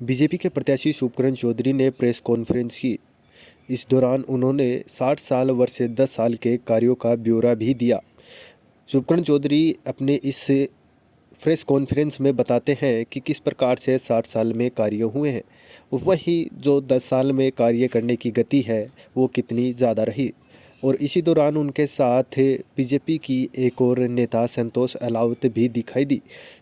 BJP के प्रत्याशी शुभकरण चौधरी ने प्रेस कॉन्फ्रेंस की। इस दौरान उन्होंने 60 साल वर्ष 10 साल के कार्यों का ब्यौरा भी दिया। शुभकरण चौधरी अपने इस प्रेस कॉन्फ्रेंस में बताते हैं कि किस प्रकार से 60 साल में कार्य हुए हैं, वही जो 10 साल में कार्य करने की गति है वो कितनी ज़्यादा रही। और इसी दौरान उनके साथ बीजेपी की एक और नेता संतोष अहलावत भी दिखाई दी।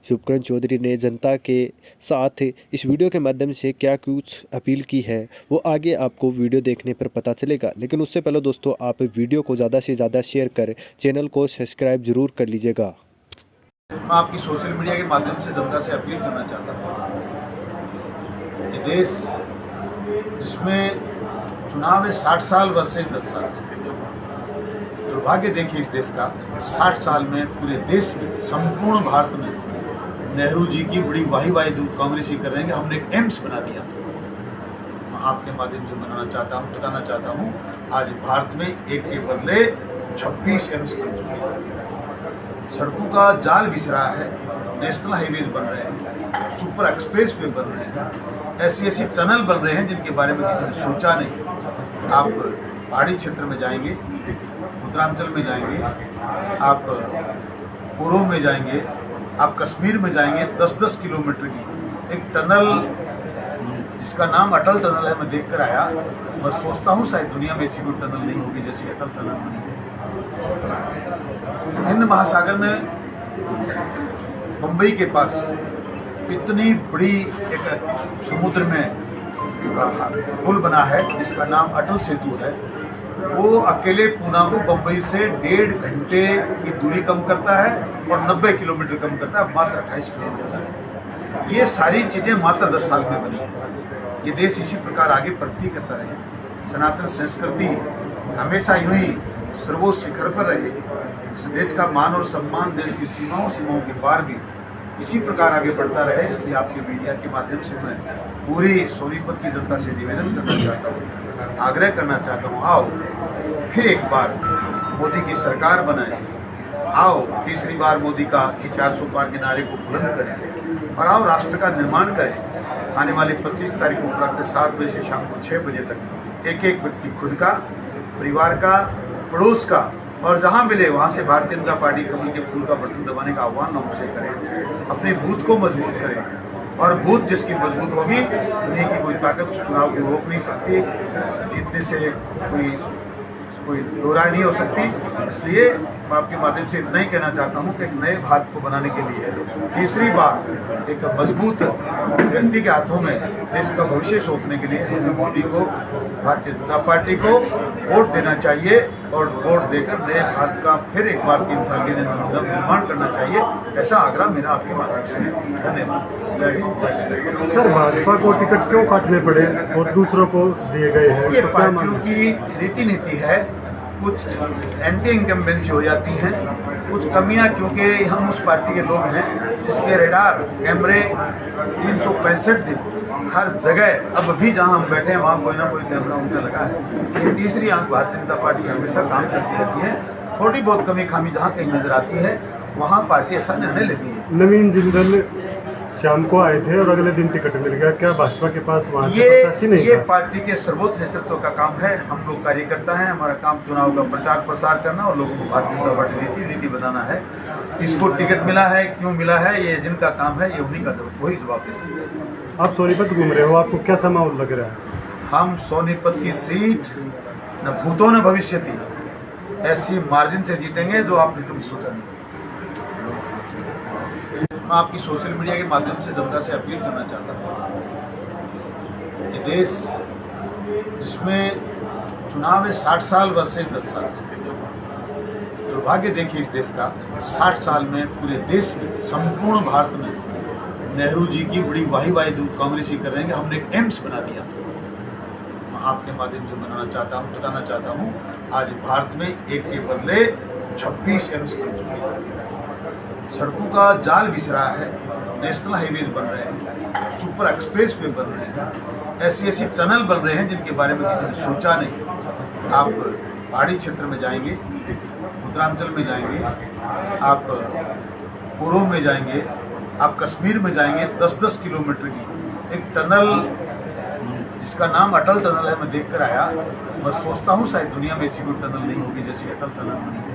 शुभकरण चौधरी ने जनता के साथ इस वीडियो के माध्यम से क्या कुछ अपील की है वो आगे आपको वीडियो देखने पर पता चलेगा। लेकिन उससे पहले दोस्तों, आप वीडियो को ज़्यादा से ज़्यादा शेयर कर चैनल को सब्सक्राइब ज़रूर कर लीजिएगा। मैं आपकी सोशल मीडिया के माध्यम से जनता से अपील करना चाहता हूँ। ये देश जिसमें चुनाव है 60 साल वर्सेस 10 साल, दुर्भाग्य देखिए इस देश का। 60 साल में पूरे देश में, संपूर्ण भारत में नेहरू जी की बड़ी वाही कांग्रेस ही कर रहे हैं कि हमने एक एम्स बना दिया। मैं आपके माध्यम से बताना चाहता हूँ आज भारत में एक के बदले 26 एम्स बन चुके हैं। सड़कों का जाल बिछ रहा है, नेशनल हाईवेज बन रहे हैं, सुपर एक्सप्रेस वे बन रहे हैं, ऐसी टनल बन रहे हैं जिनके बारे में किसी ने सोचा नहीं। आप पहाड़ी क्षेत्र में जाएंगे, उत्तरांचल में जाएंगे, आप पूर्व में जाएंगे, आप कश्मीर में जाएंगे, 10-10 किलोमीटर की एक टनल जिसका नाम अटल टनल है, मैं देख कर आया। मैं सोचता हूँ शायद दुनिया में ऐसी कोई टनल नहीं होगी जैसी अटल टनल बनी है। हिंद महासागर में मुंबई के पास इतनी बड़ी एक समुद्र में पुल बना है जिसका नाम अटल सेतु है। वो अकेले पूना को बंबई से 1.5 घंटे की दूरी कम करता है और 90 किलोमीटर कम करता है, मात्र 28 किलोमीटर। ये सारी चीज़ें मात्र 10 साल में बनी है। ये देश इसी प्रकार आगे प्रगति करता रहे, सनातन संस्कृति हमेशा यूं ही सर्वोच्च शिखर पर रहे, इस देश का मान और सम्मान देश की सीमाओं के पार भी इसी प्रकार आगे बढ़ता रहे। इसलिए आपके मीडिया के माध्यम से मैं पूरी सोनीपत की जनता से निवेदन करना चाहता हूँ, आग्रह करना चाहता हूँ, आओ फिर एक बार मोदी की सरकार बनाए, आओ तीसरी बार मोदी का 400 पार के नारे को बुलंद करें और आओ राष्ट्र का निर्माण करें। आने वाली 25 तारीख को प्रातः 7 बजे से शाम को 6 बजे तक एक व्यक्ति खुद का, परिवार का, पड़ोस का और जहां मिले वहां से भारतीय जनता पार्टी कमल के फूल का बटन दबाने का आह्वान हम उसे करें। अपने बूथ को मजबूत करें और बूथ जिसकी मजबूत होगी दुनिया की कोई ताकत उस चुनाव को रोक नहीं सकती, जीतने से कोई दो राय नहीं हो सकती। इसलिए मैं आपके माध्यम से इतना ही कहना चाहता हूँ कि एक नए भारत को बनाने के लिए तीसरी बार एक मजबूत व्यक्ति के हाथों में देश का भविष्य सौंपने के लिए हमें मोदी को, भारतीय जनता पार्टी को वोट देना चाहिए और वोट देकर नए भारत का फिर एक बार 3 साल के लिए निर्माण करना चाहिए। ऐसा आग्रह मेरा आपके माध्यम से है। धन्यवाद। जय हिंद, जय श्री राम। सर, भाजपा को टिकट क्यों काटने पड़े और दूसरों को दिए गए हैं? ये पार्टियों की रीति नीति है। कुछ एंटी इनकम्बेंसी हो जाती हैं, कुछ कमियां, क्योंकि हम उस पार्टी के लोग हैं जिसके रेडार कैमरे 365 दिन हर जगह, अब भी जहां हम बैठे हैं वहां कोई ना कोई कैमरा उनका लगा है। ये तीसरी आंख भारतीय जनता पार्टी हमेशा काम करती रहती है। थोड़ी बहुत कमी खामी जहां कहीं नजर आती है वहां पार्टी ऐसा निर्णय लेती है। नवीन जिंदल शाम को आए थे और अगले दिन टिकट मिल गया, क्या भाजपा के पास वहाँ से प्रत्याशी नहीं ये था? पार्टी के सर्वोच्च नेतृत्व का काम है। हम लोग कार्यकर्ता हैं, हमारा काम चुनाव का प्रचार प्रसार करना और लोगों को भारतीय जनता पार्टी नीति बताना है। इसको टिकट मिला है, क्यों मिला है, ये जिनका काम है, ये उन्हीं का वही जवाब दे सकते हैं। आप सोनीपत घूम रहे हो, आपको कैसा माहौल लग रहा है? हम सोनीपत की सीट न भूतो न भविष्यति ऐसी मार्जिन से जीतेंगे जो आपने कभी सोचा नहीं। मैं आपकी सोशल मीडिया के माध्यम से जनता से अपील करना चाहता हूँ। ये देश जिसमें चुनाव है 60 साल वर्सेस 10 साल, दुर्भाग्य देखिए इस देश का। 60 साल में पूरे देश में, संपूर्ण भारत में नेहरू जी की बड़ी वाही कांग्रेस ही कर रहे हैं कि हमने एक एम्स बना दिया। मैं आपके माध्यम से बताना चाहता हूँ आज भारत में एक के बदले 26 एम्स बन चुके हैं। सड़कों का जाल बिछ रहा है, नेशनल हाईवेज बन रहे हैं, सुपर एक्सप्रेस वे बन रहे हैं, ऐसी टनल बन रहे हैं जिनके बारे में किसी ने सोचा नहीं। आप पहाड़ी क्षेत्र में जाएंगे, उत्तरांचल में जाएंगे, आप पूर्व में जाएंगे, आप कश्मीर में जाएंगे, 10-10 किलोमीटर की एक टनल जिसका नाम अटल टनल है, मैं देख कर आया। मैं सोचता हूँ शायद दुनिया में ऐसी कोई टनल नहीं होगी जैसी अटल टनल बनी है।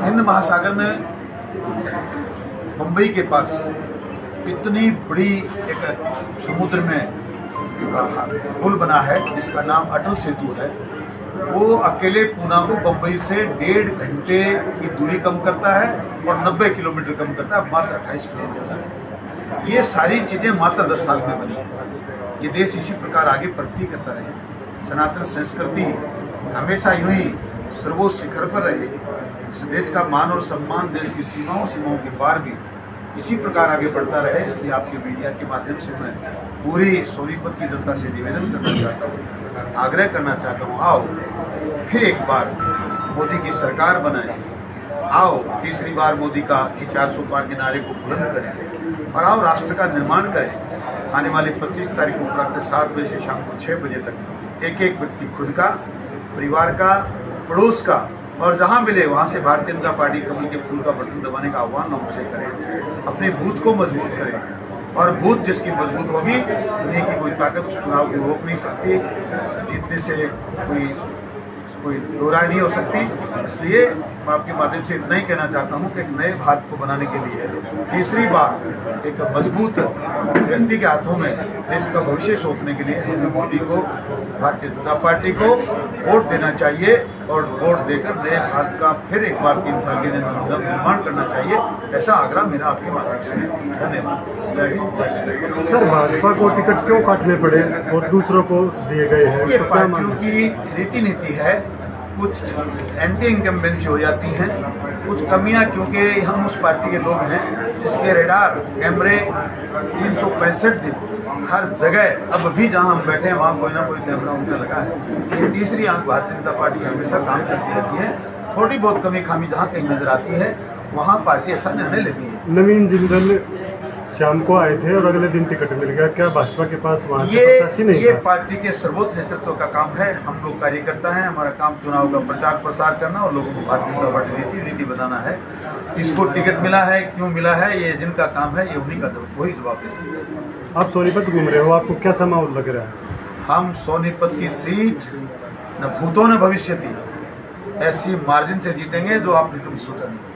हिंद महासागर में मुंबई के पास इतनी बड़ी एक समुद्र में एक पुल बना है जिसका नाम अटल सेतु है। वो अकेले पूना को बम्बई से 1.5 घंटे की दूरी कम करता है और 90 किलोमीटर कम करता है, मात्र 28 किलोमीटर है। ये सारी चीज़ें मात्र 10 साल में बनी है। ये देश इसी प्रकार आगे प्रगति करता रहे, सनातन संस्कृति हमेशा यूं ही सर्वोच्च शिखर पर रहे, इस देश का मान और सम्मान देश की सीमाओं के पार भी इसी प्रकार आगे बढ़ता रहे। इसलिए आपके मीडिया के माध्यम से मैं पूरी सोनीपत की जनता से निवेदन करना चाहता हूँ, आग्रह करना चाहता हूँ, आओ फिर एक बार मोदी की सरकार बनाए, आओ तीसरी बार मोदी का 400 पार के नारे को बुलंद करें और आओ राष्ट्र का निर्माण करें। आने वाली 25 तारीख को प्रातः 7 बजे से शाम को 6 बजे तक एक एक व्यक्ति खुद का, परिवार का, पड़ोस का और जहां मिले वहां से भारतीय जनता पार्टी कमल के फूल का बटन दबाने का आह्वान हम उसे करें। अपने बूथ को मजबूत करें और बूथ जिसकी मजबूत होगी दुनिया की कोई ताकत उस चुनाव को रोक नहीं सकती, जीतने से कोई दो राय नहीं हो सकती। इसलिए मैं आपके माध्यम से इतना ही कहना चाहता हूँ कि एक नए भारत को बनाने के लिए तीसरी बार एक मजबूत व्यक्ति के हाथों में देश का भविष्य सौंपने के लिए हमें मोदी को, भारतीय जनता पार्टी को वोट देना चाहिए और वोट देकर नए भारत का फिर एक बार 3 साल के निर्माण करना चाहिए। ऐसा आग्रह मेरा आपके माध्यम से है। धन्यवाद। जय हिंद, जय श्री राम। सर, भाजपा को टिकट क्यों काटने पड़े और दूसरों को दिए गए हैं? ये पार्टियों की रीति नीति है, कुछ एंटी इनकम्बेंसी हो जाती हैं, कुछ कमियां, क्योंकि हम उस पार्टी के लोग हैं जिसके रेडार कैमरे 365 दिन हर जगह, अब भी जहां हम बैठे हैं वहां कोई ना कोई कैमरा उनका लगा है। ये तीसरी आंख भारतीय जनता पार्टी हमेशा काम करती रहती है। थोड़ी बहुत कमी खामी जहां कहीं नजर आती है वहां पार्टी ऐसा निर्णय लेती है। नवीन जिंदल शाम को आए थे और अगले दिन टिकट मिल गया, क्या भाजपा के पास वहाँ से प्रत्याशी नहीं ये था? पार्टी के सर्वोच्च नेतृत्व का काम है। हम लोग कार्यकर्ता हैं, हमारा काम चुनाव का प्रचार प्रसार करना और लोगों को भारतीय जनता पार्टी नीति बताना है। किसको टिकट मिला है, क्यों मिला है, ये जिनका काम है, ये उन्हीं का वही जवाब दे सकते हैं। आप सोनीपत घूम रहे हो, आपको कैसा माहौल लग रहा है? हम सोनीपत की सीट न भूतों न भविष्य थी ऐसी मार्जिन से जीतेंगे जो आपने कभी सोचा नहीं।